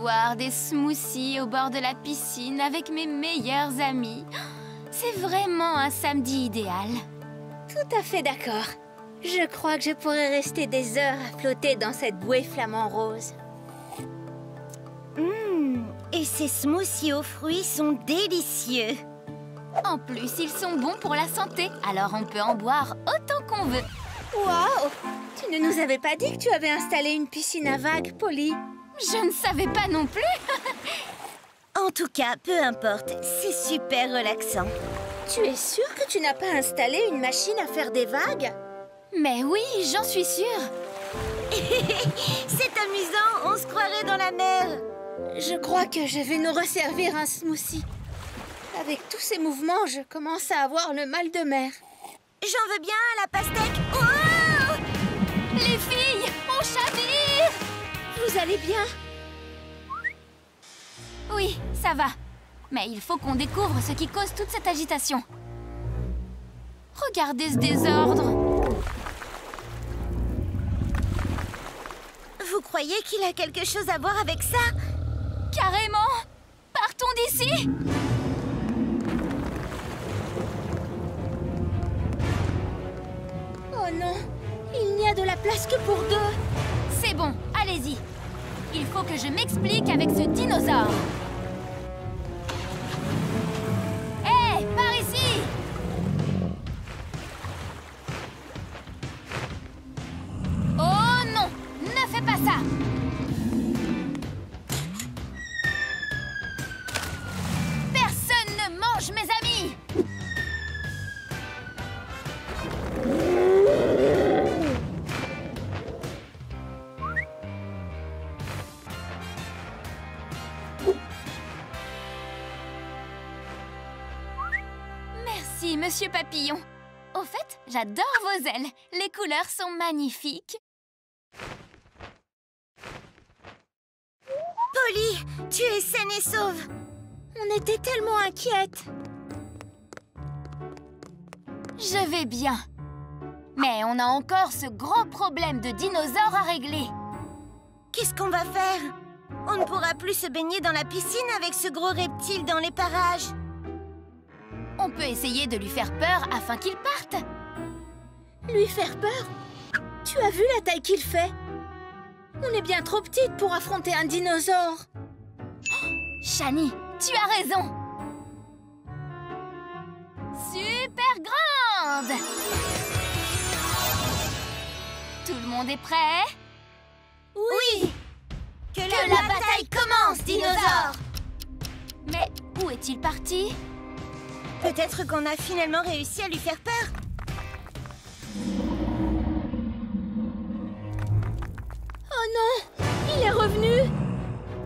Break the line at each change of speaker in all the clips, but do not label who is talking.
boire des smoothies au bord de la piscine avec mes meilleurs amis. C'est vraiment un samedi idéal.
Tout à fait d'accord. Je crois que je pourrais rester des heures à flotter dans cette bouée flamant rose.
Et ces smoothies aux fruits sont délicieux.
En plus, ils sont bons pour la santé, alors on peut en boire autant qu'on veut.
Waouh! Tu ne nous avais pas dit que tu avais installé une piscine à vagues, Polly?
Je ne savais pas non plus.
En tout cas, peu importe, c'est super relaxant.
Tu es sûre que tu n'as pas installé une machine à faire des vagues?
Mais oui, j'en suis sûre.
C'est amusant, on se croirait dans la mer.
Je crois que je vais nous resservir un smoothie. Avec tous ces mouvements, je commence à avoir le mal de mer.
J'en veux bien à la pastèque. Oh!
Les filles, on chavire!
Vous allez bien?
Oui, ça va. Mais il faut qu'on découvre ce qui cause toute cette agitation. Regardez ce désordre.
Vous croyez qu'il a quelque chose à voir avec ça?
Carrément! Partons d'ici!
Oh non! Il n'y a de la place que pour deux!
C'est bon, allez-y. Il faut que je m'explique avec ce dinosaure. Hé, par ici! Oh non! Ne fais pas ça! Personne ne mange mes amis! Merci, Monsieur Papillon. Au fait, j'adore vos ailes. Les couleurs sont magnifiques.
Polly, tu es saine et sauve.
On était tellement inquiètes.
Je vais bien. Mais on a encore ce gros problème de dinosaures à régler.
Qu'est-ce qu'on va faire? On ne pourra plus se baigner dans la piscine avec ce gros reptile dans les parages.
On peut essayer de lui faire peur afin qu'il parte.
Lui faire peur? Tu as vu la taille qu'il fait? On est bien trop petite pour affronter un dinosaure.
Shani, tu as raison. Super grande! Tout le monde est prêt?
Oui! Que
la bataille commence, dinosaure! Mais où est-il parti?
Peut-être qu'on a finalement réussi à lui faire peur.
Oh non! Il est revenu!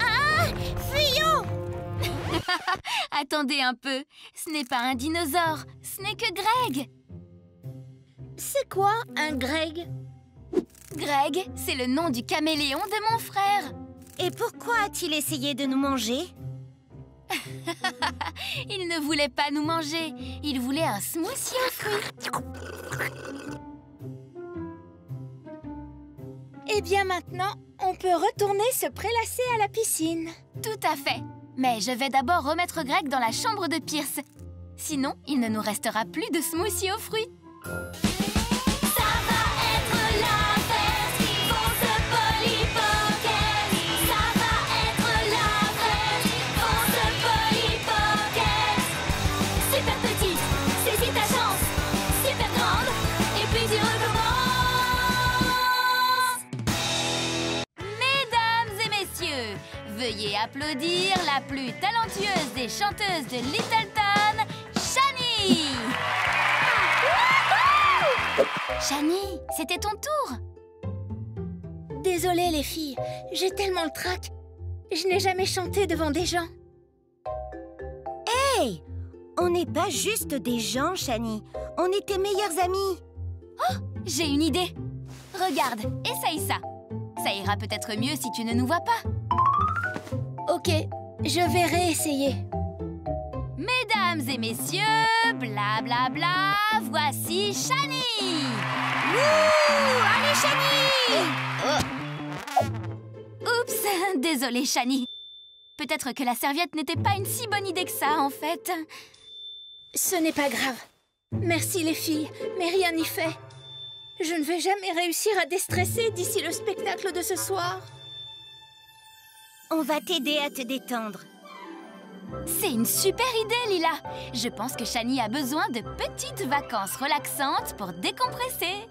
Ah! Fuyons!
Attendez un peu. Ce n'est pas un dinosaure. Ce n'est que Greg.
C'est quoi un Greg?
Greg, c'est le nom du caméléon de mon frère.
Et pourquoi a-t-il essayé de nous manger?
Il ne voulait pas nous manger. Il voulait un smoothie aux fruits.
Eh bien maintenant, on peut retourner se prélasser à la piscine.
Tout à fait. Mais je vais d'abord remettre Greg dans la chambre de Pierce. Sinon, il ne nous restera plus de smoothie aux fruits. Veuillez applaudir la plus talentueuse des chanteuses de Littleton, Shani! Shani, c'était ton tour!
Désolée les filles, j'ai tellement le trac. Je n'ai jamais chanté devant des gens.
Hey! On n'est pas juste des gens, Shani. On est tes meilleurs amis.
Oh, j'ai une idée. Regarde, essaye ça. Ça ira peut-être mieux si tu ne nous vois pas.
Ok, je vais réessayer.
Mesdames et messieurs, blablabla, bla bla, voici Shani!
Wouh! Allez, Shani!
Oups, désolée Shani. Peut-être que la serviette n'était pas une si bonne idée que ça, en fait.
Ce n'est pas grave. Merci les filles, mais rien n'y fait. Je ne vais jamais réussir à déstresser d'ici le spectacle de ce soir.
On va t'aider à te détendre.
C'est une super idée, Lila. Je pense que Shani a besoin de petites vacances relaxantes pour décompresser.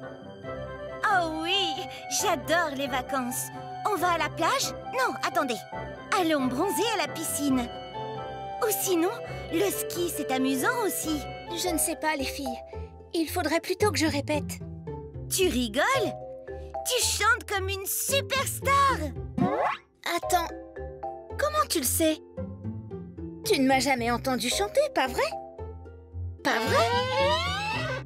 Oh oui, j'adore les vacances. On va à la plage? Non, attendez. Allons bronzer à la piscine. Ou sinon, le ski, c'est amusant aussi.
Je ne sais pas, les filles. Il faudrait plutôt que je répète.
Tu rigoles? Tu chantes comme une superstar!
Attends, comment tu le sais? Tu ne m'as jamais entendu chanter, pas vrai? Pas vrai?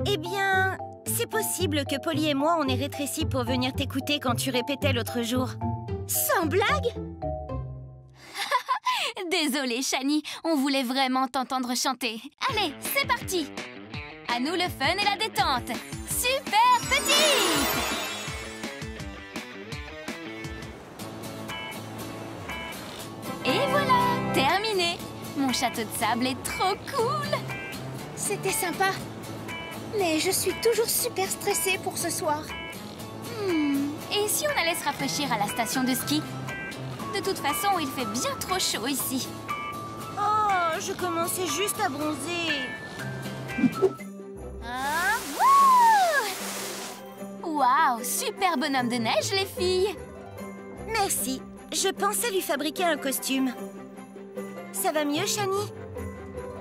Eh bien, c'est possible que Polly et moi, on ait rétréci pour venir t'écouter quand tu répétais l'autre jour.
Sans blague?
Désolée, Shani, on voulait vraiment t'entendre chanter. Allez, c'est parti! À nous le fun et la détente! Super petite! Et voilà, terminé! Mon château de sable est trop cool!
C'était sympa. Mais je suis toujours super stressée pour ce soir.
Et si on allait se rafraîchir à la station de ski? De toute façon, il fait bien trop chaud ici.
Oh, je commençais juste à bronzer.
Ah, waouh! Super bonhomme de neige, les filles!
Merci. Je pensais lui fabriquer un costume. Ça va mieux, Shani?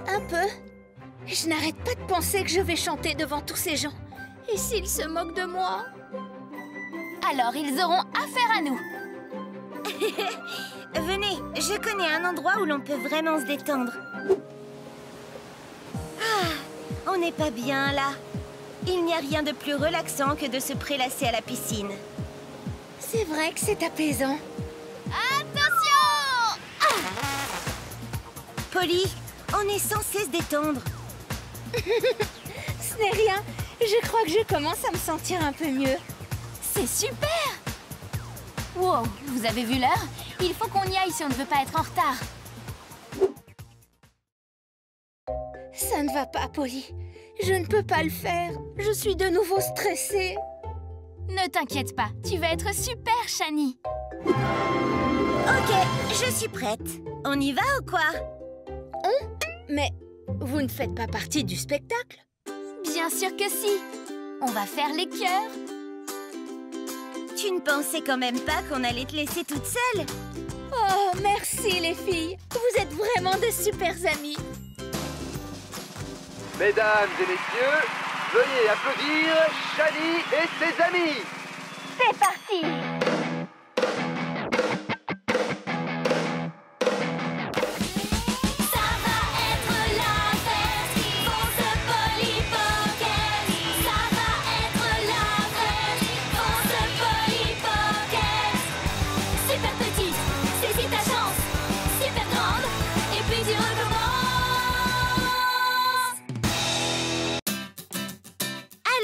Un peu. Je n'arrête pas de penser que je vais chanter devant tous ces gens. Et s'ils se moquent de moi?
Alors, ils auront affaire à nous.
Venez, je connais un endroit où l'on peut vraiment se détendre. Ah, on n'est pas bien là. Il n'y a rien de plus relaxant que de se prélasser à la piscine.
C'est vrai que c'est apaisant.
Attention!
Polly, on est censé se détendre.
Ce n'est rien. Je crois que je commence à me sentir un peu mieux.
C'est super! Wow, vous avez vu l'heure? Il faut qu'on y aille si on ne veut pas être en retard.
Ça ne va pas, Polly. Je ne peux pas le faire. Je suis de nouveau stressée.
Ne t'inquiète pas, tu vas être super, Shani.
Ok, je suis prête. On y va ou quoi?
Mais vous ne faites pas partie du spectacle?
Bien sûr que si. On va faire les cœurs.
Tu ne pensais quand même pas qu'on allait te laisser toute seule?
Oh, merci les filles. Vous êtes vraiment de super amies.
Mesdames et messieurs, veuillez applaudir Shani et ses amis.
C'est parti!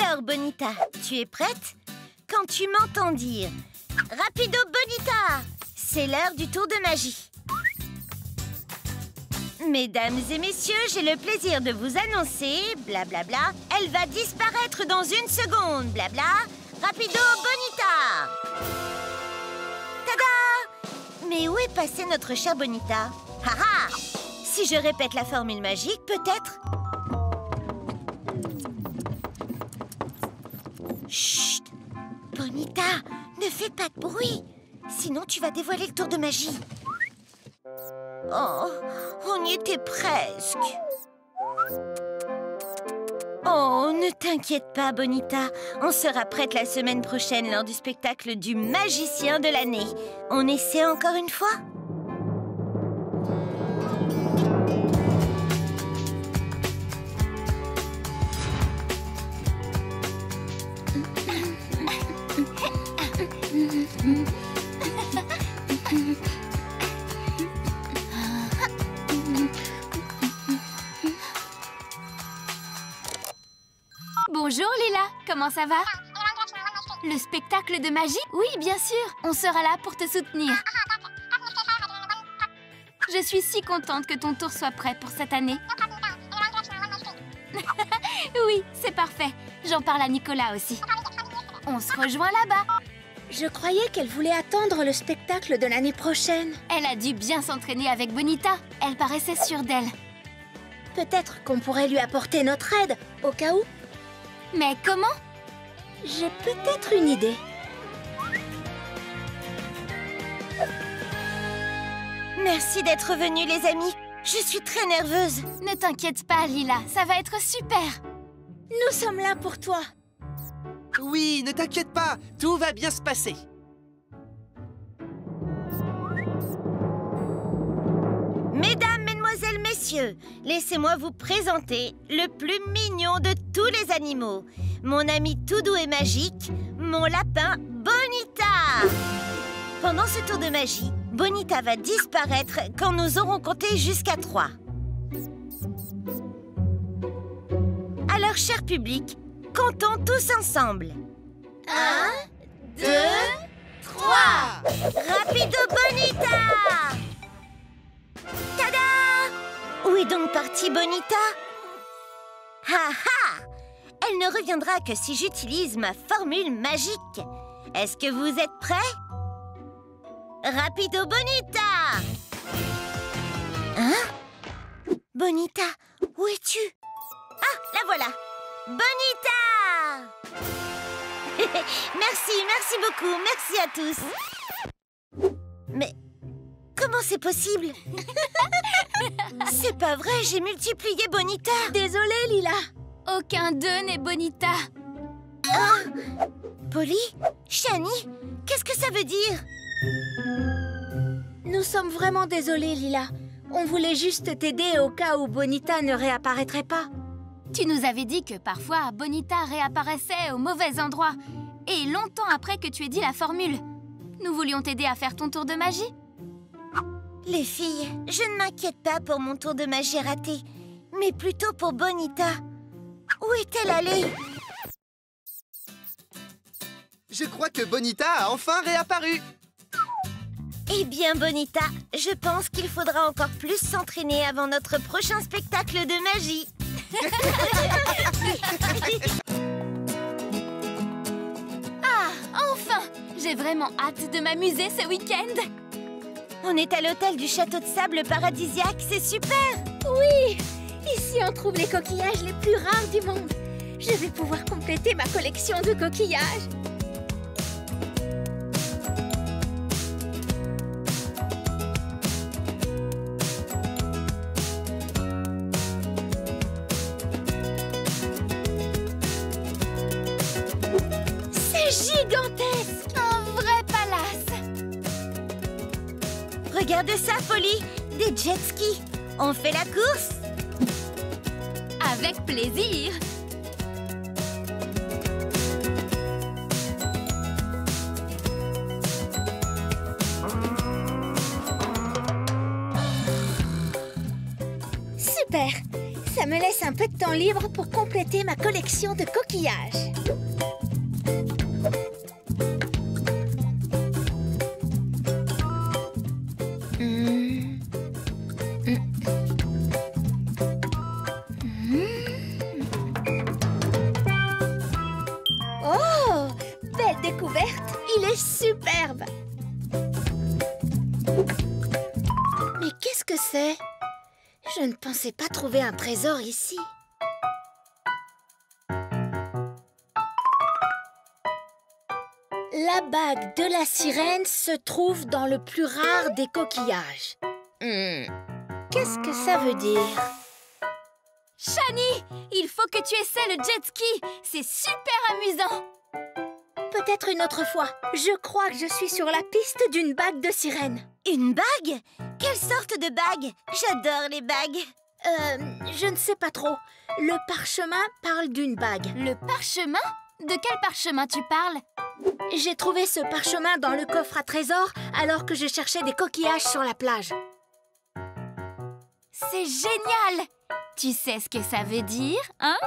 Alors, Bonita, tu es prête? Quand tu m'entends dire « Rapido Bonita !» c'est l'heure du tour de magie. Mesdames et messieurs, j'ai le plaisir de vous annoncer, blablabla, elle va disparaître dans une seconde, blabla. Rapido Bonita! Tada! Mais où est passée notre chère Bonita? Haha! Si je répète la formule magique, peut-être... Chut! Bonita, ne fais pas de bruit, sinon tu vas dévoiler le tour de magie. Oh, on y était presque. Oh, ne t'inquiète pas, Bonita. On sera prête la semaine prochaine lors du spectacle du magicien de l'année. On essaie encore une fois?
Bonjour Lila, comment ça va? Le spectacle de magie? Oui, bien sûr, on sera là pour te soutenir. Je suis si contente que ton tour soit prêt pour cette année. Oui, c'est parfait. J'en parle à Nicolas aussi. On se rejoint là-bas.
Je croyais qu'elle voulait attendre le spectacle de l'année prochaine.
Elle a dû bien s'entraîner avec Bonita. Elle paraissait sûre d'elle.
Peut-être qu'on pourrait lui apporter notre aide, au cas où.
Mais comment?
J'ai peut-être une idée.
Merci d'être venus, les amis. Je suis très nerveuse.
Ne t'inquiète pas, Lila. Ça va être super.
Nous sommes là pour toi.
Oui, ne t'inquiète pas, tout va bien se passer.
Mesdames, mesdemoiselles, messieurs, laissez-moi vous présenter le plus mignon de tous les animaux. Mon ami tout doux et magique, mon lapin Bonita. Pendant ce tour de magie, Bonita va disparaître quand nous aurons compté jusqu'à 3. Alors, cher public, comptons tous ensemble. 1, 2, 3. Rapido Bonita! Tada! Où est donc partie Bonita? Ha ha! Elle ne reviendra que si j'utilise ma formule magique. Est-ce que vous êtes prêts? Rapido Bonita! Hein? Bonita, où es-tu? Ah, la voilà! Bonita! Merci beaucoup, merci à tous. Mais comment c'est possible? C'est pas vrai, j'ai multiplié Bonita.
Désolée, Lila.
Aucun d'eux n'est Bonita.
Ah, Polly? Shani? Qu'est-ce que ça veut dire?
Nous sommes vraiment désolés, Lila. On voulait juste t'aider au cas où Bonita ne réapparaîtrait pas.
Tu nous avais dit que parfois Bonita réapparaissait au mauvais endroit. Et longtemps après que tu aies dit la formule. Nous voulions t'aider à faire ton tour de magie.
Les filles, je ne m'inquiète pas pour mon tour de magie raté, mais plutôt pour Bonita. Où est-elle allée?
Je crois que Bonita a enfin réapparu.
Eh bien, Bonita, je pense qu'il faudra encore plus s'entraîner avant notre prochain spectacle de magie.
Ah, enfin! J'ai vraiment hâte de m'amuser ce week-end.
On est à l'hôtel du château de sable paradisiaque, c'est super!
Oui! Ici, on trouve les coquillages les plus rares du monde. Je vais pouvoir compléter ma collection de coquillages. C'est gigantesque!
Un vrai palace.
Regarde ça, Polly! Des jet skis! On fait la course?
Avec plaisir.
Super! Ça me laisse un peu de temps libre pour compléter ma collection de coquillages. Oh! Belle découverte! Il est superbe! Mais qu'est-ce que c'est? Je ne pensais pas trouver un trésor ici. La bague de la sirène se trouve dans le plus rare des coquillages. Qu'est-ce que ça veut dire?
Shani, il faut que tu essaies le jet ski. C'est super amusant.
Peut-être une autre fois. Je crois que je suis sur la piste d'une bague de sirène.
Une bague? Quelle sorte de bague? J'adore les bagues.
Je ne sais pas trop. Le parchemin parle d'une bague.
Le parchemin? De quel parchemin tu parles?
J'ai trouvé ce parchemin dans le coffre à trésors alors que je cherchais des coquillages sur la plage.
C'est génial! Tu sais ce que ça veut dire, hein?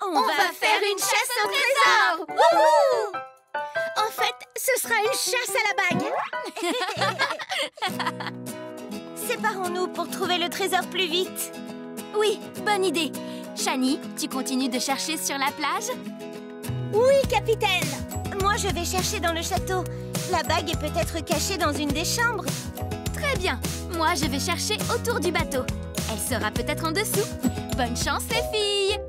On va faire une chasse au trésor! Wouhou! En fait, ce sera une chasse à la bague.
séparons-nous pour trouver le trésor plus vite.
Oui, bonne idée. Shani, tu continues de chercher sur la plage?
Oui, capitaine.
Moi, je vais chercher dans le château. La bague est peut-être cachée dans une des chambres.
Très bien. Moi, je vais chercher autour du bateau. Elle sera peut-être en dessous. Bonne chance, les filles!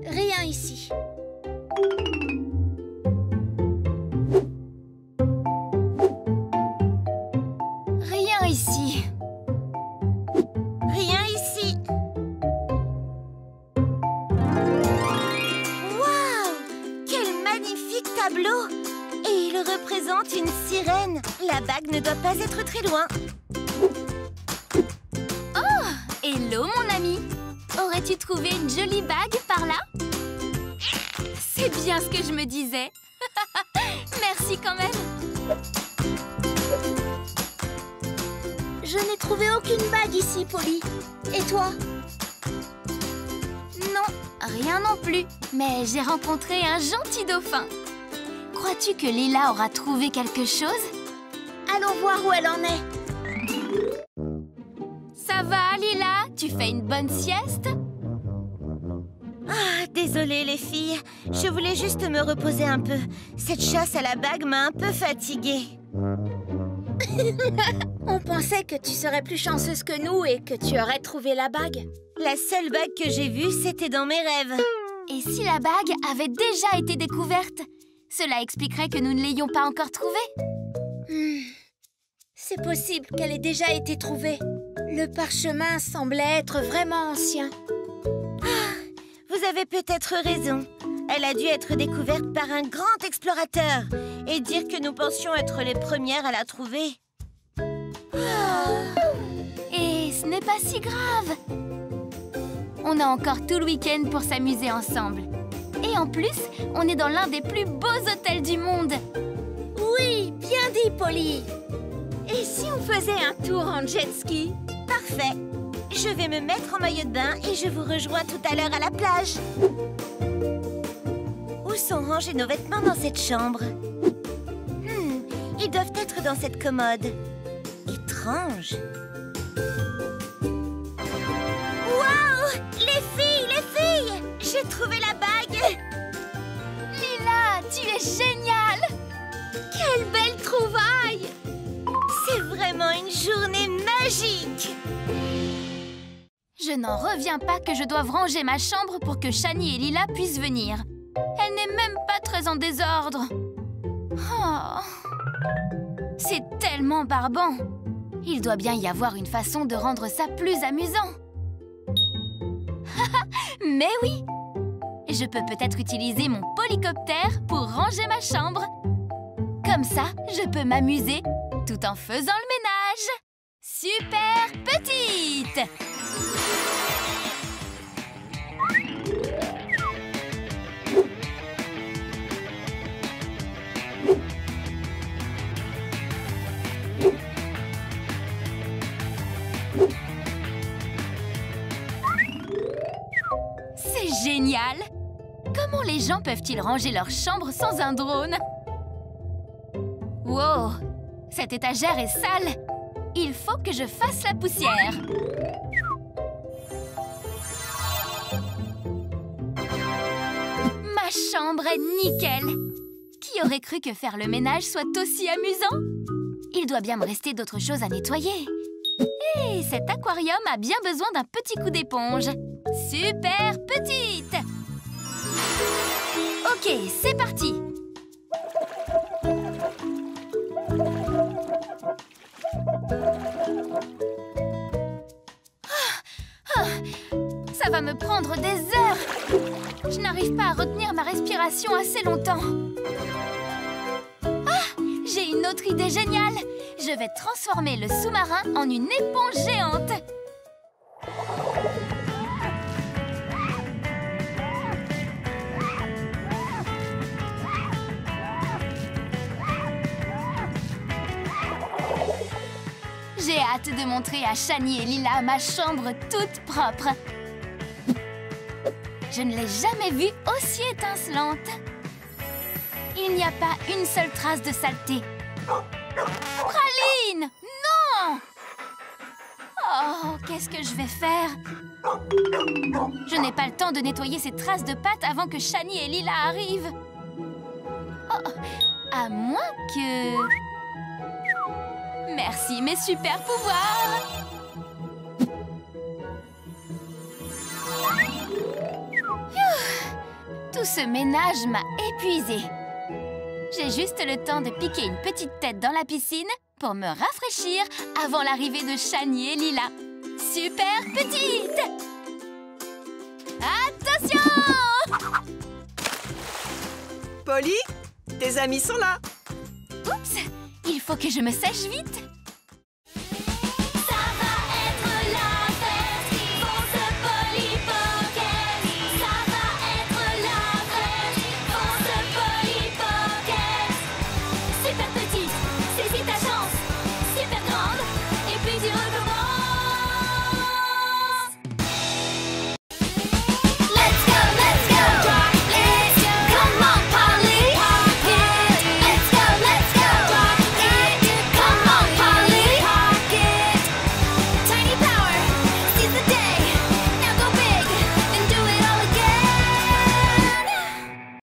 Rien ici.
Rien ici.
Rien ici. Waouh! Quel magnifique tableau! Et il représente une sirène. La bague ne doit pas être très loin.
Hello, mon ami. Aurais-tu trouvé une jolie bague par là? C'est bien ce que je me disais. Merci quand même.
Je n'ai trouvé aucune bague ici, Polly. Et toi?
Non, rien non plus. Mais j'ai rencontré un gentil dauphin. Crois-tu que Lila aura trouvé quelque chose?
Allons voir où elle en est.
Ça va, Lila? Tu fais une bonne sieste?
Ah, désolée les filles. Je voulais juste me reposer un peu. Cette chasse à la bague m'a un peu fatiguée.
On pensait que tu serais plus chanceuse que nous et que tu aurais trouvé la bague.
La seule bague que j'ai vue, c'était dans mes rêves.
Et si la bague avait déjà été découverte? Cela expliquerait que nous ne l'ayons pas encore trouvée.
C'est possible qu'elle ait déjà été trouvée. Le parchemin semblait être vraiment ancien.
Vous avez peut-être raison. Elle a dû être découverte par un grand explorateur et dire que nous pensions être les premières à la trouver.
Et ce n'est pas si grave. On a encore tout le week-end pour s'amuser ensemble. Et en plus, on est dans l'un des plus beaux hôtels du monde.
Oui, bien dit, Polly. Et si on faisait un tour en jet ski?
Parfait. Je vais me mettre en maillot de bain et je vous rejoins tout à l'heure à la plage. Où sont rangés nos vêtements dans cette chambre? Ils doivent être dans cette commode. Étrange. Waouh! Les filles! J'ai trouvé la bague!
Lila, tu es géniale! Quelle belle trouvaille!
C'est vraiment une journée magique!
Je n'en reviens pas que je doive ranger ma chambre pour que Shani et Lila puissent venir. Elle n'est même pas très en désordre. Oh. C'est tellement barbant. Il doit bien y avoir une façon de rendre ça plus amusant. Mais oui! Je peux peut-être utiliser mon polycoptère pour ranger ma chambre. Comme ça, je peux m'amuser tout en faisant le ménage. Super petite! C'est génial! Comment les gens peuvent-ils ranger leur chambre sans un drone? Wow! Cette étagère est sale! Il faut que je fasse la poussière! Ma chambre est nickel! Qui aurait cru que faire le ménage soit aussi amusant? Il doit bien me rester d'autres choses à nettoyer. Et cet aquarium a bien besoin d'un petit coup d'éponge. Super petite! Ok, c'est parti! Ça va me prendre des heures! Je n'arrive pas à retenir ma respiration assez longtemps. Ah! J'ai une autre idée géniale! Je vais transformer le sous-marin en une éponge géante! J'ai hâte de montrer à Shani et Lila ma chambre toute propre. Je ne l'ai jamais vue aussi étincelante. Il n'y a pas une seule trace de saleté. Praline! Non! Oh, qu'est-ce que je vais faire? Je n'ai pas le temps de nettoyer ces traces de pâte avant que Shani et Lila arrivent. Oh, à moins que... Merci, mes super pouvoirs! Tout ce ménage m'a épuisée. J'ai juste le temps de piquer une petite tête dans la piscine pour me rafraîchir avant l'arrivée de Shani et Lila. Super petite! Attention!
Polly, tes amis sont là.
Oups! Il faut que je me sèche vite.